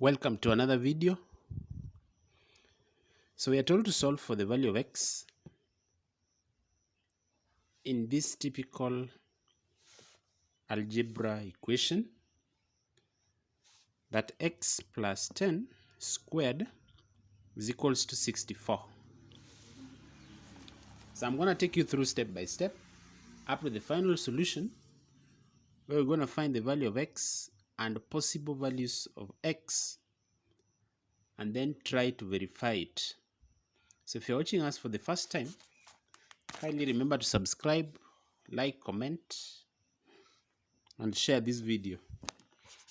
Welcome to another video. So we are told to solve for the value of x in this typical algebra equation that x plus 10 squared is equals to 64. So I'm going to take you through step by step up to the final solution where we're going to find the value of x and possible values of x and then try to verify it. So if you're watching us for the first time, kindly remember to subscribe, like, comment, and share this video.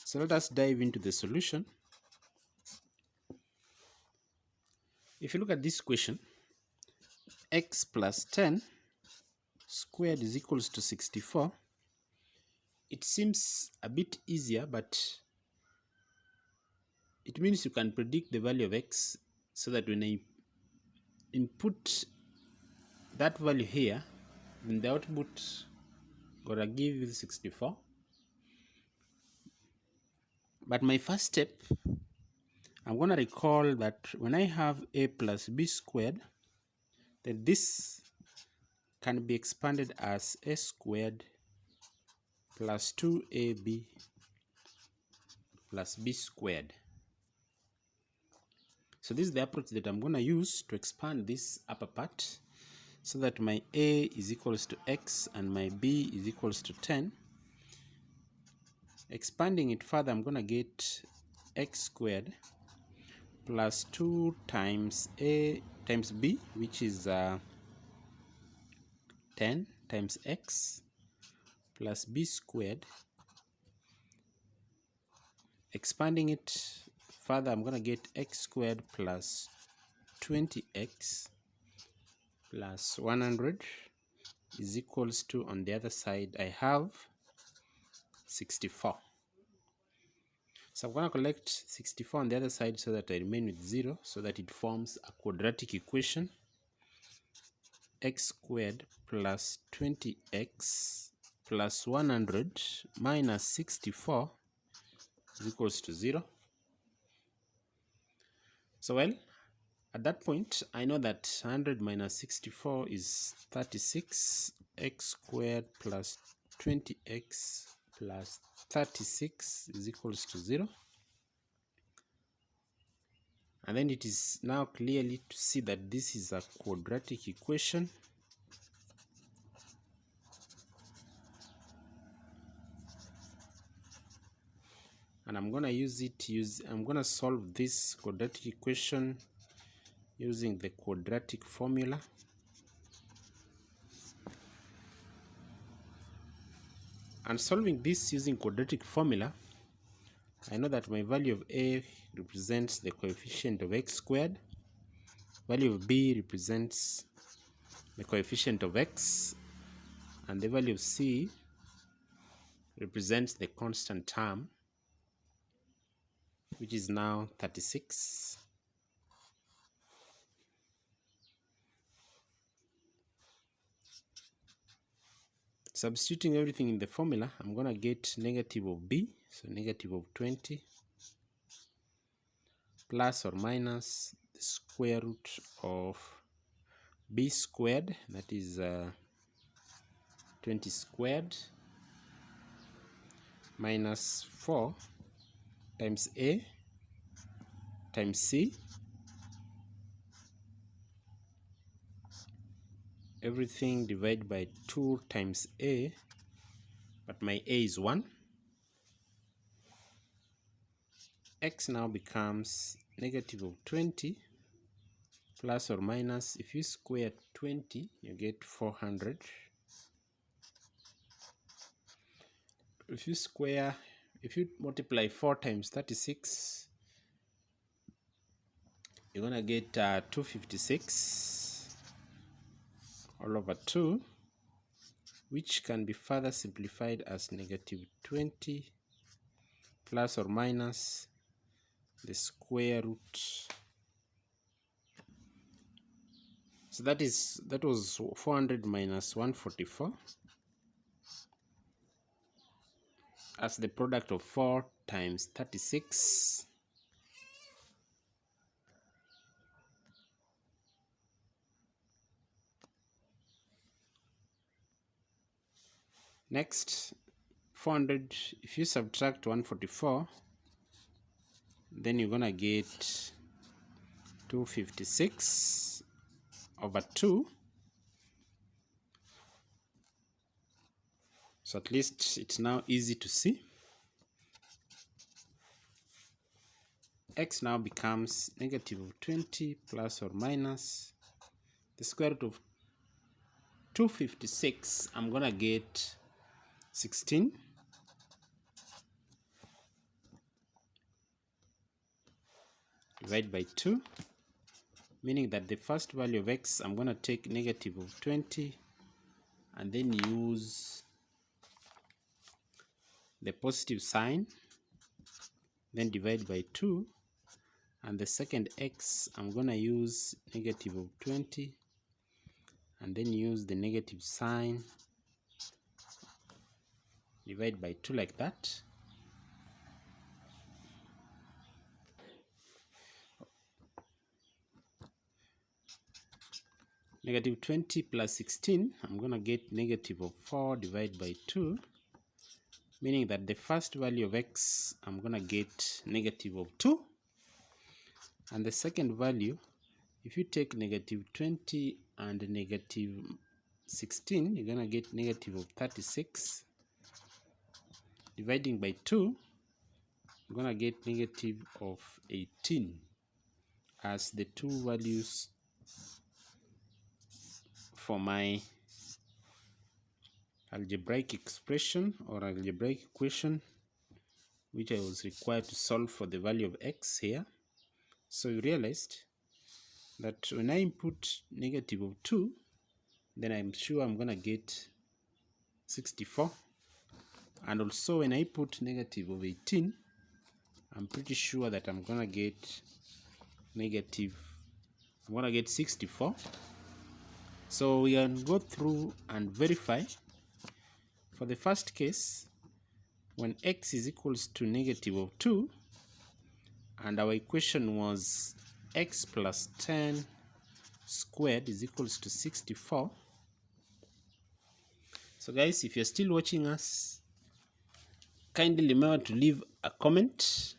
So let us dive into the solution. If you look at this question, x plus 10 squared is equals to 64. It seems a bit easier, but it means you can predict the value of x so that when I input that value here, then the output gonna give you 64. But my first step, I'm gonna recall that when I have a plus b squared, then this can be expanded as a squared plus 2ab plus b squared. So this is the approach that I'm going to use to expand this upper part so that my a is equals to x and my b is equals to 10. Expanding it further, I'm going to get x squared plus 2 times a times b, which is 10 times x plus b squared. Expanding it further, I'm going to get x squared plus 20x plus 100 is equals to, on the other side, I have 64. So I'm going to collect 64 on the other side so that I remain with 0, so that it forms a quadratic equation. X squared plus 20x plus 100 minus 64 is equals to 0. So well, at that point, I know that 100 minus 64 is 36. X squared plus 20x plus 36 is equals to 0. And then it is now clearly to see that this is a quadratic equation. And I'm going to I'm going to solve this quadratic equation using the quadratic formula. And solving this using quadratic formula, I know that my value of a represents the coefficient of x squared, value of b represents the coefficient of x, and the value of c represents the constant term, which is now 36. Substituting everything in the formula, I'm going to get negative of b, so negative of 20 plus or minus the square root of b squared, that is 20 squared, minus 4 times a times c, everything divided by 2 times a, but my a is 1. X now becomes negative of 20 plus or minus, if you square 20, you get 400. If you multiply 4 times 36, you're going to get 256 all over 2, which can be further simplified as negative 20 plus or minus the square root. So that was 400 minus 144 as the product of 4 times 36 Next, 400, if you subtract 144, then you're gonna get 256 over 2. So at least it's now easy to see. X now becomes negative 20 plus or minus the square root of 256. I'm gonna get 16. Divide by 2, meaning that the first value of x, I'm gonna take negative of 20 and then use the positive sign, then divide by 2, and the second x, I'm gonna use negative of 20 and then use the negative sign, divide by 2 like that. Negative 20 plus 16, I'm gonna get negative of 4 divided by 2, meaning that the first value of x, I'm gonna get negative of 2, and the second value, if you take negative 20 and negative 16, you're gonna get negative of 36. Dividing by 2, I'm gonna get negative of 18 as the two values for my algebraic expression or algebraic equation, which I was required to solve for the value of x here. So you realized that when I input negative of 2, then I'm sure I'm gonna get 64. And also when I put negative of 18, I'm pretty sure that I'm gonna get 64. So we can go through and verify. For the first case, when x is equals to negative of 2, and our equation was x plus 10 squared is equals to 64. So guys, if you're still watching us, kindly remember to leave a comment,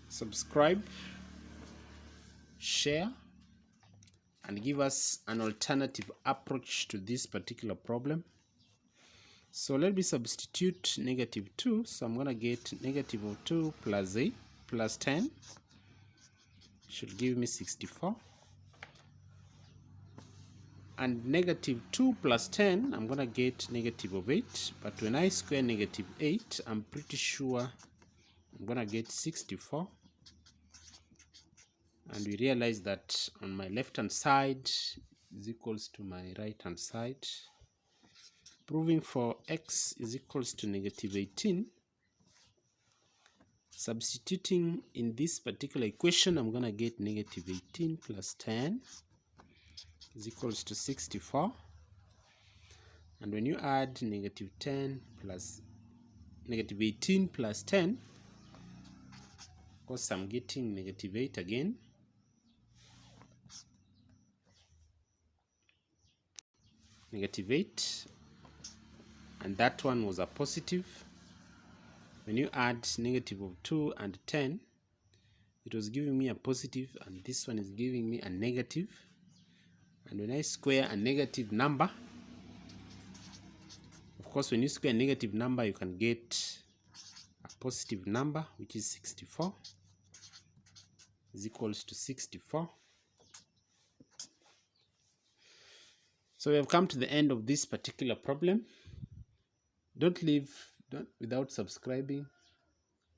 subscribe, share, and give us an alternative approach to this particular problem. So let me substitute negative 2. So I'm going to get negative of 2 plus 8 plus 10 should give me 64. And negative 2 plus 10, I'm going to get negative of 8. But when I square negative 8, I'm pretty sure I'm going to get 64. And we realize that on my left hand side is equals to my right hand side. Proving for x is equals to negative 18. Substituting in this particular equation, I'm going to get negative 18 plus 10 is equals to 64. And when you add negative 10 plus negative 18 plus 10, of course I'm getting negative 8 again. Negative 8. And that one was a positive. When you add negative of 2 and 10, it was giving me a positive, and this one is giving me a negative. And when I square a negative number, of course when you square a negative number, you can get a positive number, which is 64 is equals to 64. So we have come to the end of this particular problem. Don't leave without subscribing,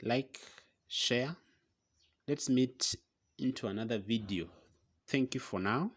like, share. Let's meet into another video. Thank you for now.